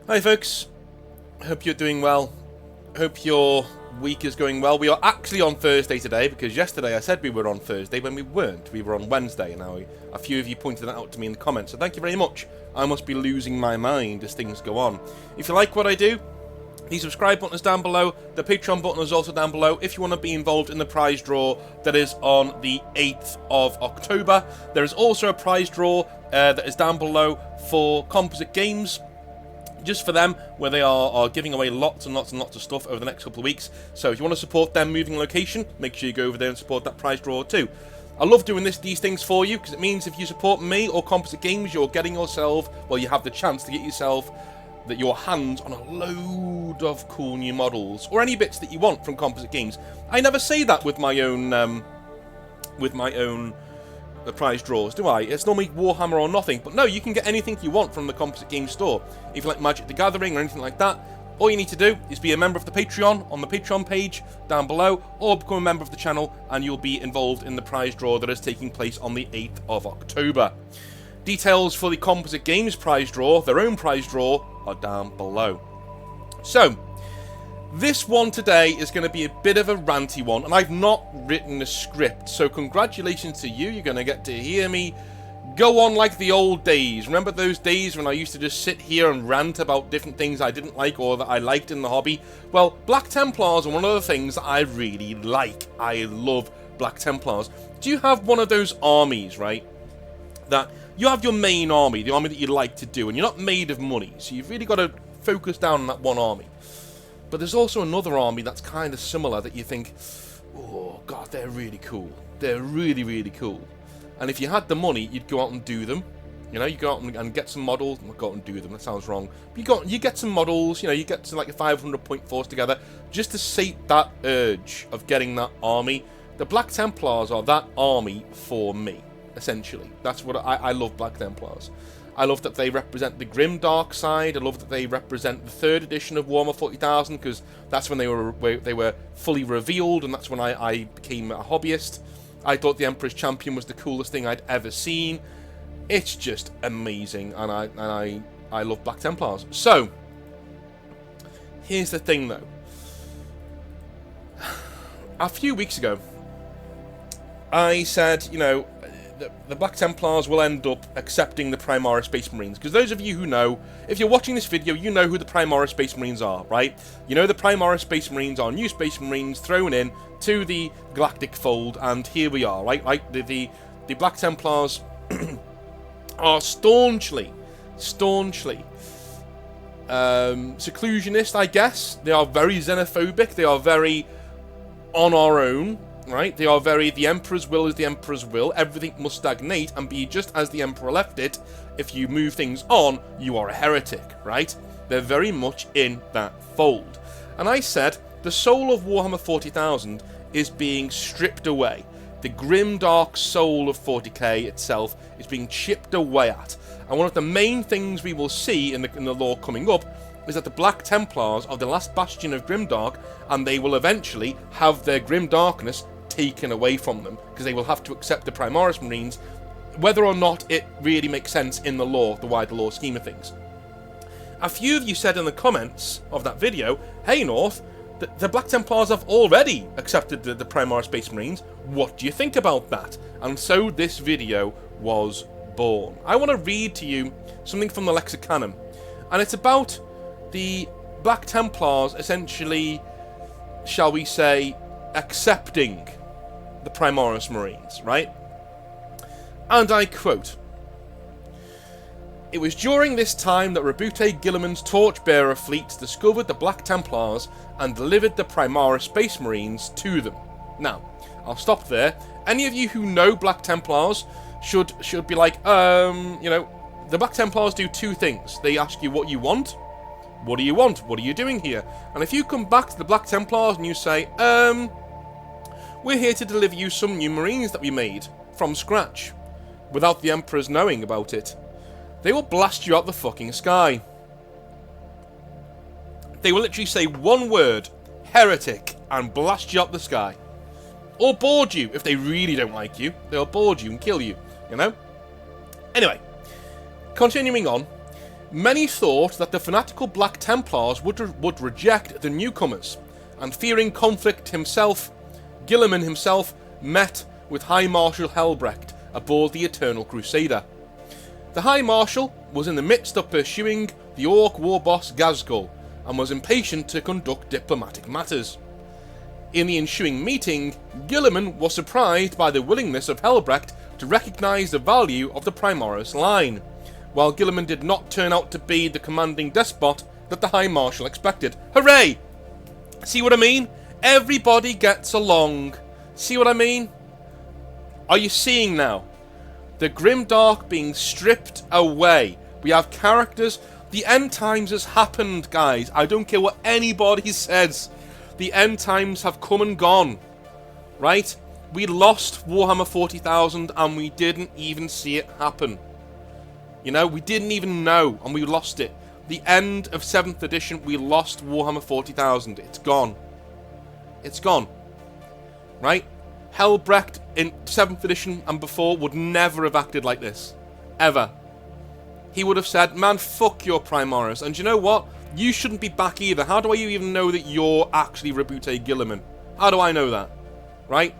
Hi folks, hope you're doing well, hope your week is going well. We are actually on Thursday today because yesterday I said we were on Thursday when we weren't, we were on Wednesday, and now a few of you pointed that out to me in the comments, so thank you very much. I must be losing my mind as things go on. If you like what I do, the subscribe button is down below, the Patreon button is also down below. If you want to be involved in the prize draw that is on the 8th of October, there is also a prize draw that is down below for Composite Games, just for them, where they are giving away lots and lots and lots of stuff over the next couple of weeks. So if you want to support them moving location, make sure you go over there and support that prize draw too. I love doing these things for you, because it means if you support me or Composite Games, you're getting yourself, well, you have the chance to get yourself your hands on a load of cool new models, or any bits that you want from Composite Games. I never say that with my own the prize draws, do I? It's normally Warhammer or nothing, but no, you can get anything you want from the Composite Games store. If you like Magic the Gathering or anything like that, all you need to do is be a member of the Patreon on the Patreon page down below, or become a member of the channel and you'll be involved in the prize draw that is taking place on the 8th of October. Details for the Composite Games prize draw, their own prize draw, are down below. So, this one today is going to be a bit of a ranty one, and I've not written a script, so congratulations to you. You're going to get to hear me go on like the old days. Remember those days when I used to just sit here and rant about different things I didn't like or that I liked in the hobby? Well, Black Templars are one of the things that I really like. I love Black Templars. Do you have one of those armies, right? That you have your main army, the army that you like to do, and you're not made of money, so you've really got to focus down on that one army. But there's also another army that's kind of similar that you think, oh god, they're really cool. They're really, really cool. And if you had the money, you'd go out and do them. You know, you go out and get some models. Not go out and do them, that sounds wrong. But you get some models, you know, you get to like a 500 point force together, just to sate that urge of getting that army. The Black Templars are that army for me, essentially. That's what I love Black Templars. I love that they represent the Grimdark side. I love that they represent the 3rd edition of Warhammer 40,000, because that's when they were fully revealed, and that's when I became a hobbyist. I thought the Emperor's Champion was the coolest thing I'd ever seen. It's just amazing, and I love Black Templars. So, here's the thing though. A few weeks ago, I said, you know, the Black Templars will end up accepting the Primaris Space Marines. Because those of you who know, if you're watching this video, you know who the Primaris Space Marines are, right? You know the Primaris Space Marines are new Space Marines thrown in to the Galactic fold, and here we are, right? Like the Black Templars are staunchly seclusionist, I guess. They are very xenophobic. They are very on our own. Right? They are very, the Emperor's will is the Emperor's will. Everything must stagnate and be just as the Emperor left it. If you move things on, you are a heretic, right? They're very much in that fold. And I said, the soul of Warhammer 40,000 is being stripped away. The grimdark soul of 40k itself is being chipped away at. And one of the main things we will see in the lore coming up is that the Black Templars are the last bastion of Grimdark, and they will eventually have their Grimdarkness taken away from them, because they will have to accept the Primaris Marines, whether or not it really makes sense in the lore, the wider lore scheme of things. A few of you said in the comments of that video, hey North, the Black Templars have already accepted the Primaris Space Marines. What do you think about that? And so this video was born. I want to read to you something from the Lexicanum, and it's about the Black Templars essentially, shall we say, accepting the Primaris Marines, right? And I quote, "It was during this time that Rabute Gilliman's torchbearer fleets discovered the Black Templars and delivered the Primaris Space Marines to them." Now, I'll stop there. Any of you who know Black Templars should be like, you know, the Black Templars do two things. They ask you what you want. What do you want? What are you doing here? And if you come back to the Black Templars and you say, we're here to deliver you some new Marines that we made from scratch, without the Emperors knowing about it, they will blast you out the fucking sky. They will literally say one word, heretic, and blast you out the sky. Or board you. If they really don't like you, they'll board you and kill you, you know? Anyway, continuing on. Many thought that the fanatical Black Templars would reject the newcomers, and fearing conflict himself, Guilliman himself met with High Marshal Helbrecht aboard the Eternal Crusader. The High Marshal was in the midst of pursuing the Orc war boss Ghazghkull, and was impatient to conduct diplomatic matters. In the ensuing meeting, Guilliman was surprised by the willingness of Helbrecht to recognise the value of the Primaris line, while Guilliman did not turn out to be the commanding despot that the High Marshal expected. Hooray! See what I mean? Everybody gets along. See what I mean? Are you seeing now? The Grimdark being stripped away. We have characters. The end times has happened, guys. I don't care what anybody says. The end times have come and gone. Right? We lost Warhammer 40,000 and we didn't even see it happen. You know, we didn't even know and we lost it. The end of 7th edition, we lost Warhammer 40,000. It's gone. It's gone. Right? Helbrecht in 7th edition and before would never have acted like this. Ever. He would have said, man, fuck your Primaris. And you know what? You shouldn't be back either. How do I even know that you're actually Rabute Guilliman? How do I know that? Right?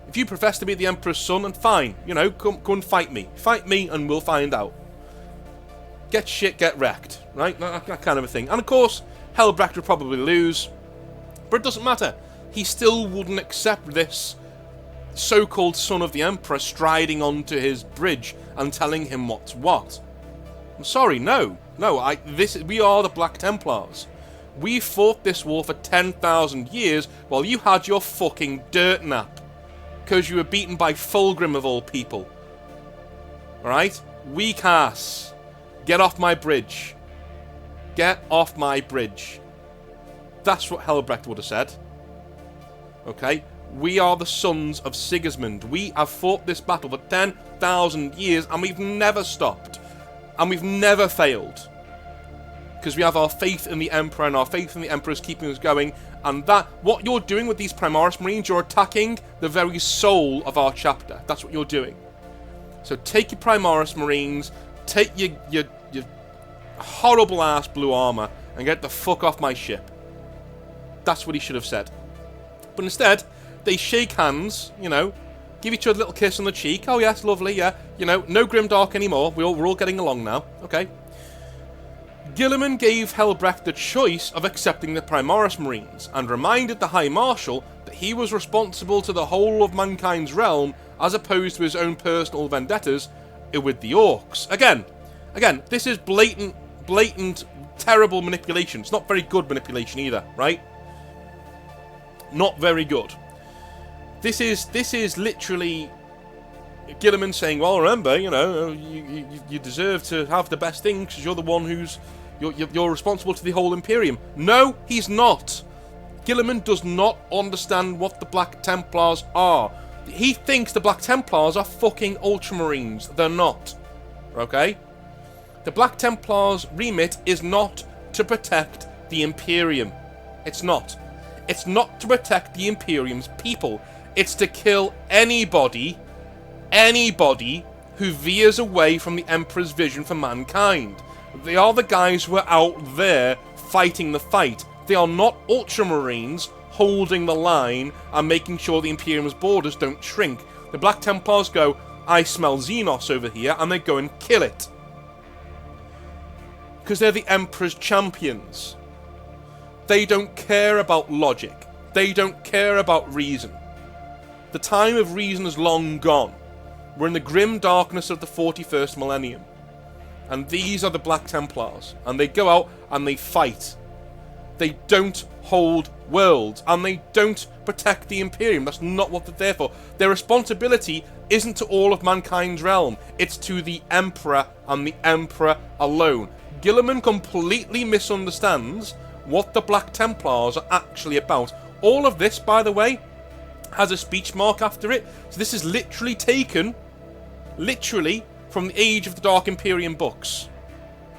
If you profess to be the Emperor's son, then fine. You know, come and fight me. Fight me and we'll find out. Get shit, get wrecked. Right? That kind of a thing. And of course, Helbrecht would probably lose. But it doesn't matter. He still wouldn't accept this so-called son of the Emperor striding onto his bridge and telling him what's what. I'm sorry, no. No, we are the Black Templars. We fought this war for 10,000 years while you had your fucking dirt nap. Because you were beaten by Fulgrim of all people. Alright? Weak ass. Get off my bridge. Get off my bridge. That's what Helbrecht would have said. Okay? We are the sons of Sigismund. We have fought this battle for 10,000 years and we've never stopped. And we've never failed. Because we have our faith in the Emperor and our faith in the Emperor is keeping us going. And that, what you're doing with these Primaris Marines, you're attacking the very soul of our chapter. That's what you're doing. So take your Primaris Marines, take your horrible ass blue armor and get the fuck off my ship. That's what he should have said. But instead, they shake hands, you know, give each other a little kiss on the cheek. Oh yes, lovely, yeah. You know, no Grimdark anymore. We're all getting along now. Okay. Guilliman gave Helbrecht the choice of accepting the Primaris Marines, and reminded the High Marshal that he was responsible to the whole of mankind's realm, as opposed to his own personal vendettas with the Orcs. Again, this is blatant, terrible manipulation. It's not very good manipulation either, right? Not very good. This is literally Guilliman saying, well, remember, you know, you deserve to have the best thing because you're the one who's you're responsible to the whole Imperium. No, he's not. Guilliman does not understand what the Black Templars are. He thinks the Black Templars are fucking Ultramarines. They're not. Okay? The Black Templars' remit is not to protect the Imperium. It's not. It's not to protect the Imperium's people. It's to kill anybody who veers away from the Emperor's vision for mankind. They are the guys who are out there fighting the fight. They are not Ultramarines holding the line and making sure the Imperium's borders don't shrink. The Black Templars go, I smell Xenos over here, and they go and kill it. Because they're the Emperor's champions. They don't care about logic. They don't care about reason. The time of reason is long gone. We're in the grim darkness of the 41st millennium. And these are the Black Templars. And they go out and they fight. They don't hold worlds. And they don't protect the Imperium. That's not what they're there for. Their responsibility isn't to all of mankind's realm. It's to the Emperor and the Emperor alone. Guilliman completely misunderstands what the Black Templars are actually about. All of this, by the way, has a speech mark after it. So this is literally taken, from the Age of the Dark Imperium books.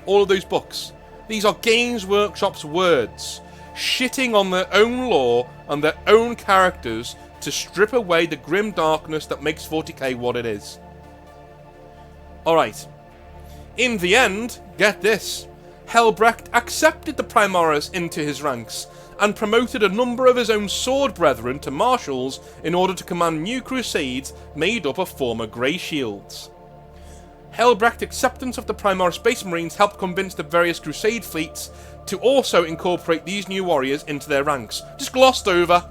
All of those books. These are Games Workshop's words, shitting on their own lore and their own characters to strip away the grim darkness that makes 40k what it is. Alright. In the end, get this. Helbrecht accepted the Primaris into his ranks and promoted a number of his own sword brethren to marshals in order to command new crusades made up of former Grey Shields. Helbrecht's acceptance of the Primaris Space Marines helped convince the various crusade fleets to also incorporate these new warriors into their ranks. Just glossed over.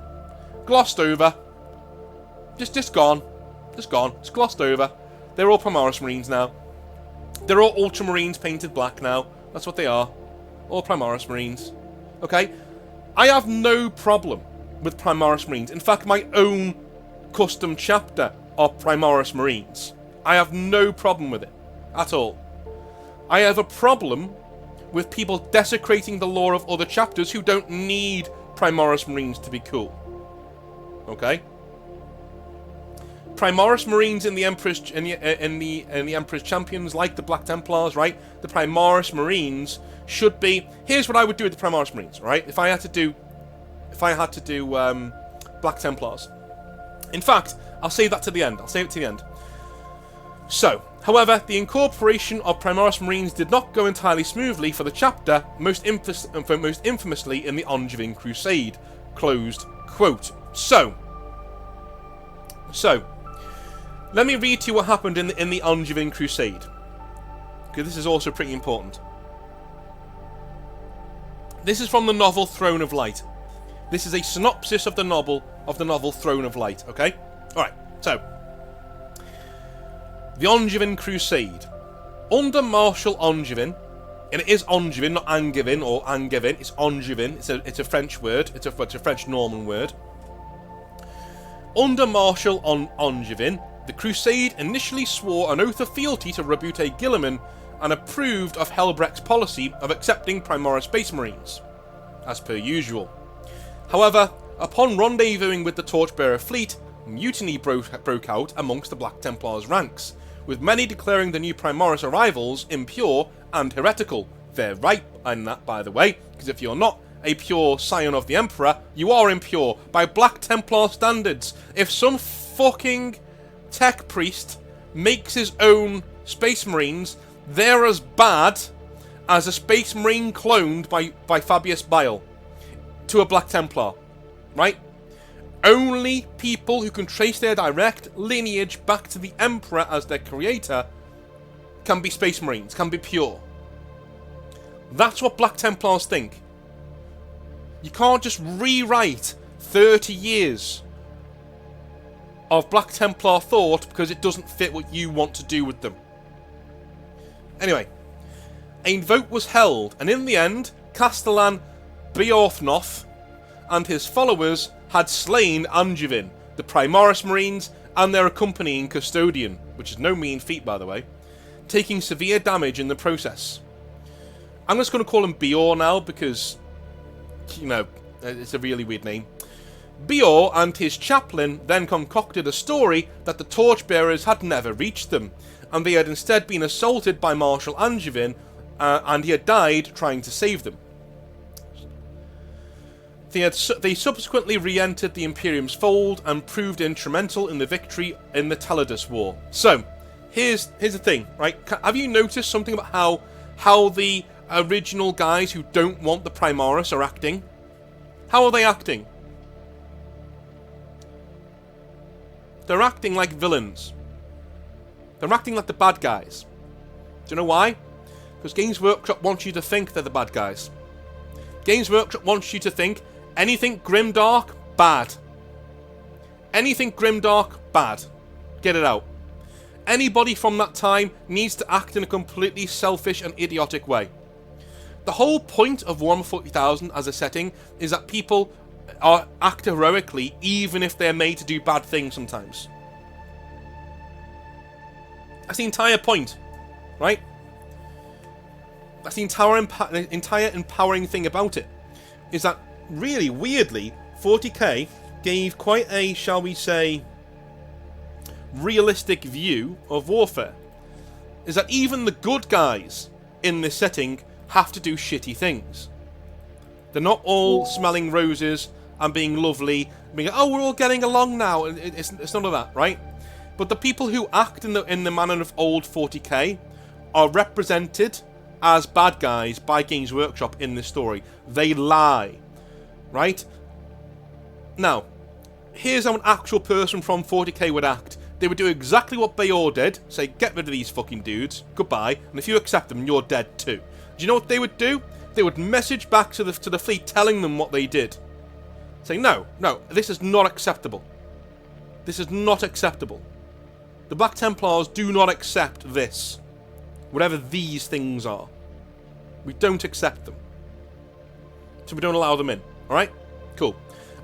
Glossed over. Just gone. Just gone. Just glossed over. They're all Primaris Marines now. They're all Ultramarines painted black now. That's what they are. All Primaris Marines. Okay? I have no problem with Primaris Marines. In fact, my own custom chapter of Primaris Marines. I have no problem with it. At all. I have a problem with people desecrating the lore of other chapters who don't need Primaris Marines to be cool. Okay? Primaris Marines in the Emperor's in the Emperor's Champions, like the Black Templars, right? The Primaris Marines should be. Here's what I would do with the Primaris Marines, right? If I had to do Black Templars. In fact, I'll save that to the end. I'll save it to the end. So, however, the incorporation of Primaris Marines did not go entirely smoothly for the chapter, most infamously in the Angevin Crusade. Closed quote. So, let me read to you what happened in the Angevin Crusade, because this is also pretty important. This is from the novel Throne of Light. This is a synopsis of the novel Throne of Light. Okay, all right. So, the Angevin Crusade under Marshal Angevin, and it is Angevin, not Angevin or Angevin. It's Angevin. It's a French word. It's a French Norman word. Under Marshal Angevin, the Crusade initially swore an oath of fealty to Rabute Guilliman and approved of Helbrecht's policy of accepting Primaris Space Marines, as per usual. However, upon rendezvousing with the Torchbearer fleet, mutiny broke out amongst the Black Templars' ranks, with many declaring the new Primaris arrivals impure and heretical. They're right in that, by the way, because if you're not a pure scion of the Emperor, you are impure by Black Templar standards. If some fucking tech priest makes his own Space Marines, they're as bad as a Space Marine cloned by Fabius Bile to a Black Templar, right? Only people who can trace their direct lineage back to the Emperor as their creator can be Space Marines, can be pure. That's what Black Templars think. You can't just rewrite 30 years of Black Templar thought because it doesn't fit what you want to do with them. Anyway, a vote was held, and in the end, Castellan Beorthnoth and his followers had slain Angevin, the Primaris Marines, and their accompanying custodian, which is no mean feat, by the way, taking severe damage in the process. I'm just going to call him Beor now because, you know, it's a really weird name. Beor and his chaplain then concocted a story that the Torchbearers had never reached them, and they had instead been assaulted by Marshal Angevin, and he had died trying to save them. They subsequently re-entered the Imperium's fold and proved instrumental in the victory in the Taladus War. So, here's the thing, right? Have you noticed something about how the original guys who don't want the Primaris are acting? How are they acting? They're acting like villains. They're acting like the bad guys. Do you know why? Because Games Workshop wants you to think they're the bad guys. Games Workshop wants you to think anything Grimdark, bad. Anything Grimdark, bad. Get it out. Anybody from that time needs to act in a completely selfish and idiotic way. The whole point of Warhammer 40,000 as a setting is that people act heroically even if they're made to do bad things sometimes. That's the entire point, right? That's the entire empowering thing about it. Is that really, weirdly, 40k gave quite a, shall we say, realistic view of warfare. Is that even the good guys in this setting have to do shitty things. They're not all smelling roses and being lovely, being, oh, we're all getting along now. It's none of that, right? But the people who act in the manner of old 40k are represented as bad guys by Games Workshop in this story. They lie, right? Now, here's how an actual person from 40k would act. They would do exactly what Beor did, say, get rid of these fucking dudes, goodbye, and if you accept them, you're dead too. Do you know what they would do? They would message back to the fleet telling them what they did. Saying, no, this is not acceptable. This is not acceptable. The Black Templars do not accept this. Whatever these things are. We don't accept them. So we don't allow them in. Alright? Cool.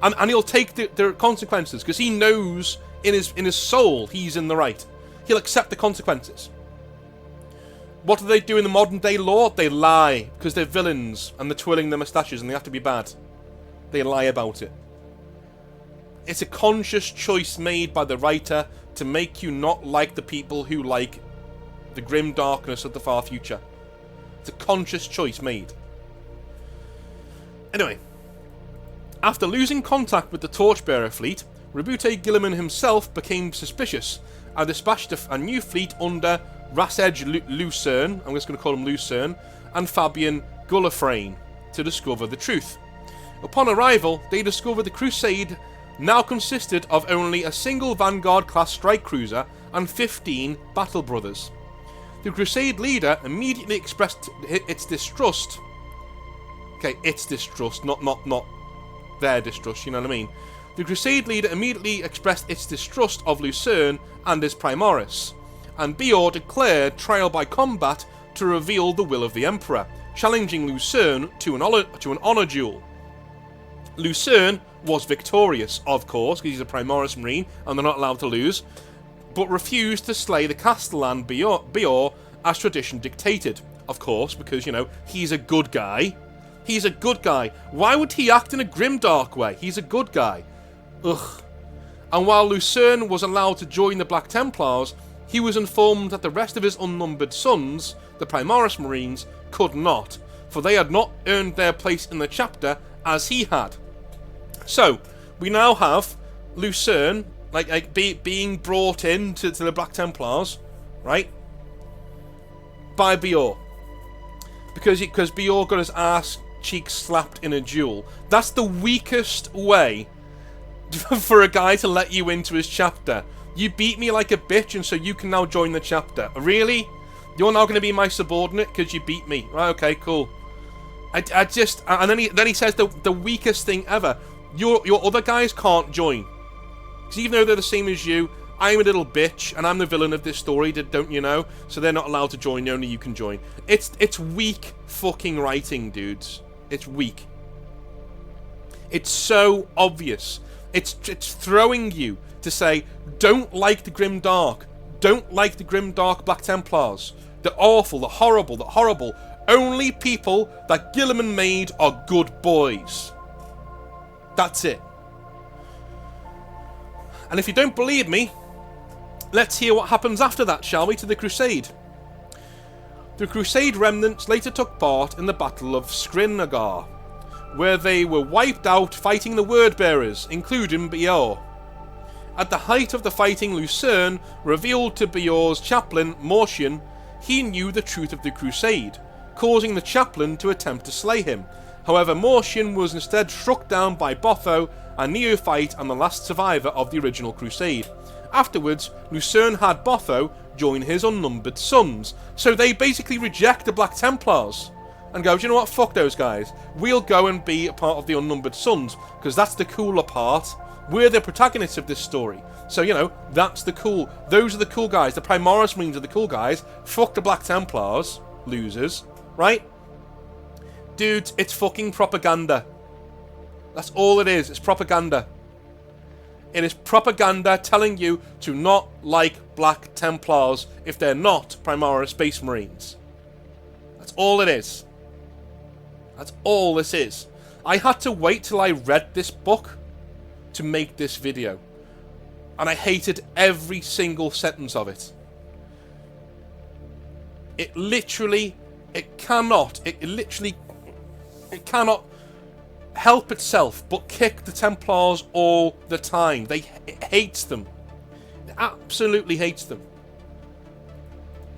And he'll take the consequences, because he knows in his soul he's in the right. He'll accept the consequences. What do they do in the modern day law? They lie, because they're villains, and they're twirling their moustaches, and they have to be bad. They lie about it. It's a conscious choice made by the writer to make you not like the people who like the grim darkness of the far future. It's a conscious choice made. Anyway, after losing contact with the Torchbearer fleet, Rabute Gilliman himself became suspicious and dispatched a new fleet under Rasej Lucerne, I'm just going to call him Lucerne, and Fabian Gullafrane to discover the truth. Upon arrival, they discovered the Crusade now consisted of only a single Vanguard-class strike cruiser and 15 battle brothers. The Crusade leader immediately expressed its distrust. Okay, its distrust, not their distrust, you know what I mean? The Crusade leader immediately expressed its distrust of Lucerne and his Primaris, and Beor declared trial by combat to reveal the will of the Emperor, challenging Lucerne to an honour duel. Lucerne was victorious, of course, because he's a Primaris Marine and they're not allowed to lose, but refused to slay the Castellan Beor as tradition dictated, of course, because, you know, he's a good guy. He's a good guy. Why would he act in a grimdark way? He's a good guy. Ugh. And while Lucerne was allowed to join the Black Templars, he was informed that the rest of his unnumbered sons, the Primaris Marines, could not, for they had not earned their place in the chapter as he had. So, we now have Lucerne, being brought in to the Black Templars, right? By Beor. Because Beor got his ass cheeks slapped in a duel. That's the weakest way for a guy to let you into his chapter. You beat me like a bitch, and so you can now join the chapter. Really? You're now going to be my subordinate because you beat me. Right, okay, cool. And then he says the weakest thing ever. Your other guys can't join. Because even though they're the same as you, I'm a little bitch, and I'm the villain of this story, don't you know? So they're not allowed to join, only you can join. It's weak fucking writing, dudes. It's weak. It's so obvious. It's throwing you to say, don't like the Grimdark. Don't like the Grimdark Black Templars. They're awful, they're horrible, they're horrible. Only people that Gilliman made are good boys. That's it. And if you don't believe me, let's hear what happens after that, shall we, to the Crusade. The Crusade remnants later took part in the Battle of Srinagar, where they were wiped out fighting the Wordbearers, including Beor. At the height of the fighting, Lucerne revealed to Beor's chaplain, Mortian, he knew the truth of the Crusade, causing the chaplain to attempt to slay him. However, Mortian was instead struck down by Botho, a neophyte and the last survivor of the original Crusade. Afterwards, Lucerne had Botho join his unnumbered sons, so they basically reject the Black Templars and go, do you know what, fuck those guys, we'll go and be a part of the unnumbered sons, because that's the cooler part. We're the protagonists of this story, so, you know, that's the cool, those are the cool guys, the Primaris Marines are the cool guys, fuck the Black Templars, losers, right? Dudes, it's fucking propaganda. That's all it is, it's propaganda. It is propaganda telling you to not like Black Templars if they're not Primaris Space Marines. That's all it is. That's all this is. I had to wait till I read this book to make this video. And I hated every single sentence of it. It cannot help itself but kick the Templars all the time. It hates them. It absolutely hates them.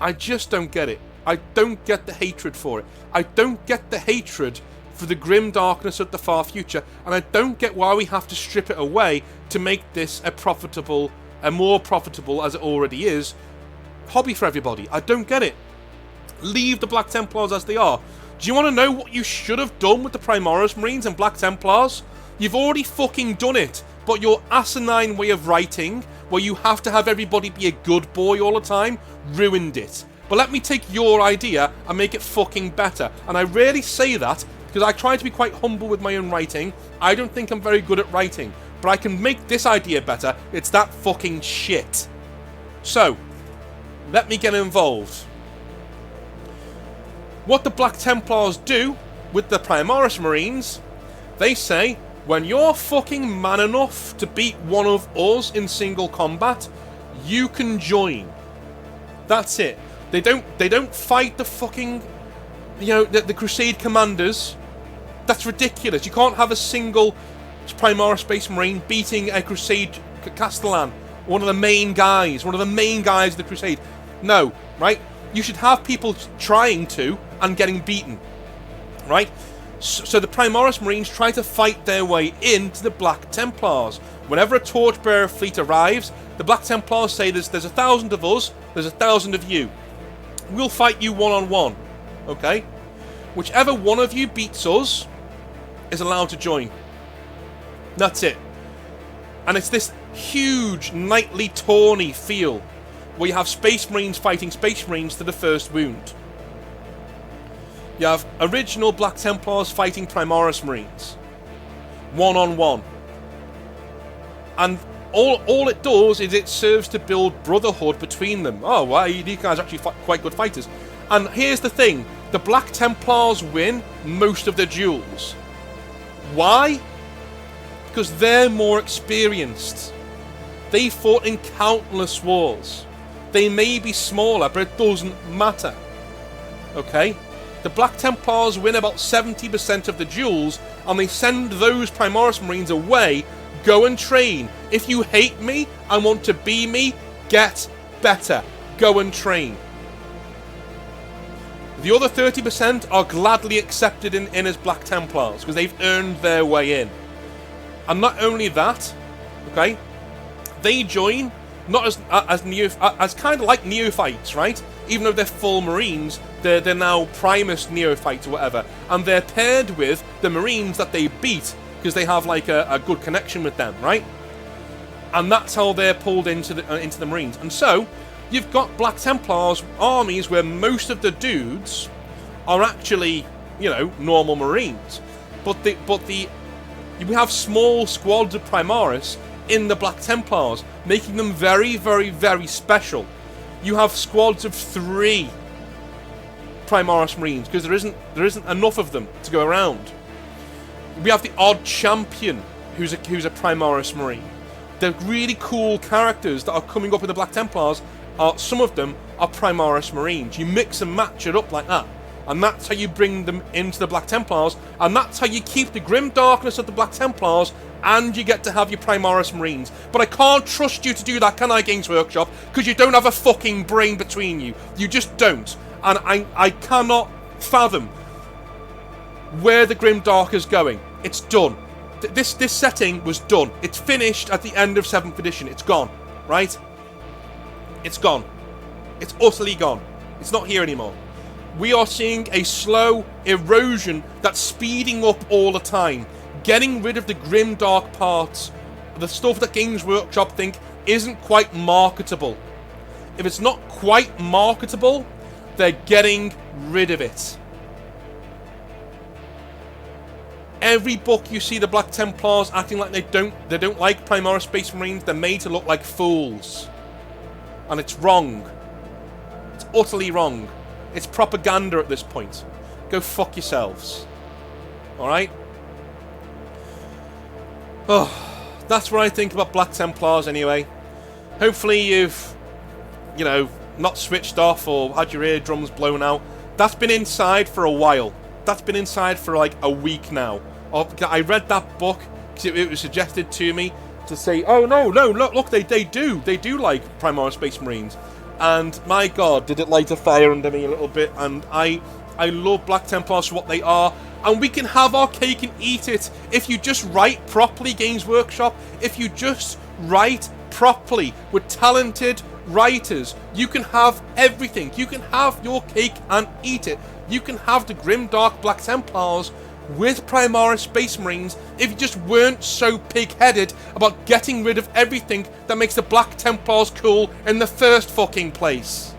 I just don't get it. I don't get the hatred for it. I don't get the hatred for the grim darkness of the far future, and I don't get why we have to strip it away to make this a more profitable, as it already is, hobby for everybody. I don't get it. Leave the Black Templars as they are. Do you want to know what you should have done with the Primaris Marines and Black Templars? You've already fucking done it, but your asinine way of writing, where you have to have everybody be a good boy all the time, ruined it. But let me take your idea and make it fucking better. And I rarely say that, because I try to be quite humble with my own writing. I don't think I'm very good at writing, but I can make this idea better. It's that fucking shit. So, let me get involved. What the Black Templars do with the Primaris Marines, they say, when you're fucking man enough to beat one of us in single combat, you can join. That's it. They don't fight the fucking, the Crusade commanders. That's ridiculous. You can't have a single Primaris Space Marine beating a Crusade Castellan, one of the main guys of the Crusade. No, right? You should have people trying to and getting beaten, right? So the Primaris Marines try to fight their way into the Black Templars. Whenever a Torchbearer fleet arrives, the Black Templars say there's 1,000 of us, there's 1,000 of you. We'll fight you one-on-one, okay? Whichever one of you beats us is allowed to join. That's it. And it's this huge, knightly, tawny feel where you have Space Marines fighting Space Marines to the first wound. You have original Black Templars fighting Primaris Marines. One-on-one. And all it does is it serves to build brotherhood between them. Oh, wow, these guys are actually quite good fighters. And here's the thing. The Black Templars win most of the duels. Why? Because they're more experienced. They fought in countless wars. They may be smaller, but it doesn't matter. Okay? The Black Templars win about 70% of the duels, and they send those Primaris Marines away. Go and train. If you hate me and want to be me, get better. Go and train. The other 30% are gladly accepted in as Black Templars, because they've earned their way in. And not only that, okay, they join not as kind of like neophytes, right? Even though they're full Marines, they're now Primus neophytes or whatever, and they're paired with the Marines that they beat because they have like a good connection with them, right? And that's how they're pulled into the Marines. And so you've got Black Templars armies where most of the dudes are actually, normal Marines, but we have small squads of Primaris in the Black Templars, making them very, very, very special. You have squads of 3 Primaris Marines because there isn't enough of them to go around. We have the odd champion who's a Primaris Marine. The really cool characters that are coming up in the Black Templars some of them are Primaris Marines. You mix and match it up like that, and that's how you bring them into the Black Templars, and that's how you keep the grim darkness of the Black Templars, and you get to have your Primaris Marines. But I can't trust you to do that, can I, Games Workshop? Because you don't have a fucking brain between you. You just don't. And I cannot fathom where the Grimdark is going. It's done. This setting was done. It's finished at the end of 7th edition. It's gone. Right? It's gone. It's utterly gone. It's not here anymore. We are seeing a slow erosion that's speeding up all the time. Getting rid of the grimdark parts, the stuff that Games Workshop think isn't quite marketable. If it's not quite marketable, they're getting rid of it. Every book you see the Black Templars acting like they don't like Primaris Space Marines, they're made to look like fools. And it's wrong. It's utterly wrong. It's propaganda at this point. Go fuck yourselves. Alright? Oh, that's what I think about Black Templars anyway. Hopefully you've, not switched off or had your eardrums blown out. That's been inside for a while. That's been inside for like a week now. I read that book because it was suggested to me to say, oh no, look, they do like Primaris Space Marines. and my god, did it light a fire under me a little bit. And I love Black Templars for what they are, and we can have our cake and eat it if you just write properly, Games Workshop. If you just write properly with talented writers, you can have everything. You can have your cake and eat it. You can have the Grimdark Black Templars with Primaris Space Marines if you just weren't so pig-headed about getting rid of everything that makes the Black Templars cool in the first fucking place.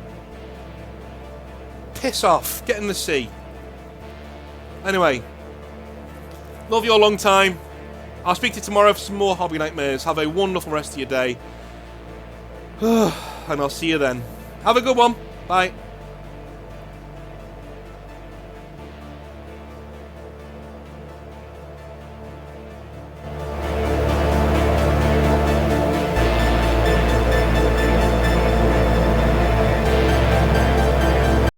Piss off. Get in the sea. Anyway, love you a long time. I'll speak to you tomorrow for some more Hobby Nightmares. Have a wonderful rest of your day. And I'll see you then. Have a good one. Bye.